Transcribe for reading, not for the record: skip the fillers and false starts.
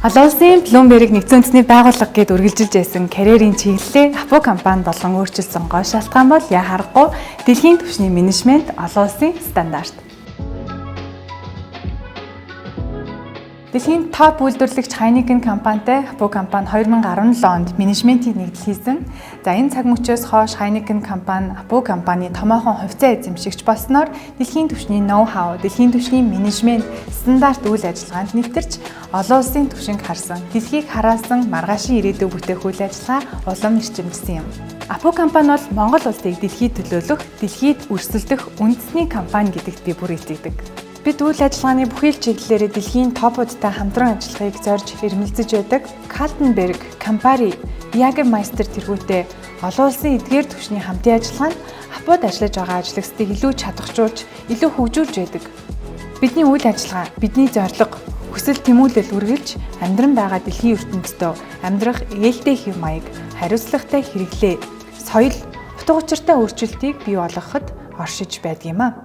Олон улсын Bloomberg нэгдсэн үндэсний байгууллага гэд үргэлжилж байсан карьерийн чиглэлээ Апу компани болгон өөрчилсөн гол шалтгаан бол яа харахгүй дэлхийн түвшний менежмент олон улсын стандарт. Дэлхийн топ үйлдвэрлэгч Heineken компанитай Апу компани 2017 онд менежментийн нэгдэл хийсэн. За энэ цаг мөчөөс хойш Heineken компани Апу компани томоохон хувьцаа эзэмшигч болсноор дэлхийн түвшний ноу-хау, дэлхийн түвшний менежмент стандарт үйл ажиллагаанд нэвтэрч олон улсын түвшинг харсан, дэлхийг хараасан маргаашийн ирээдүйг бүтээх үйл ажиллагаа улам эрчимжсэн юм. Апу компани бол Монгол улсыг дэлхийд төлөөлөх, дэлхийд өрсөлдөх үндэсний компани гэдэгт би бүр итгэдэг. Бид үйл ажиллагааны бүхэл чиглэлээр дэлхийн топуудтай хамтран ажиллахыг зорж эрмэлзэж байдаг. Kaltenberg, Campari, Jägermeister тэргүүтээ олон улсын эдгээр түвшний хамтын ажиллагаа нь Апуд ажиллаж байгаа ажлагчдыг илүү чадахжуулж, илүү хөгжүүлж байдаг. Бидний үйл ажиллагаа, бидний зорилго, хүсэл тэмүүлэл үргэлж амьдран байгаа дэлхийн ертөнцийн амьдрах ээлтэй хэв маяг, хариуцлагатай хэрэглээ, соёл, утга учиртай өөрчлөлтийг бий болгоход оршиж байдаг юм а.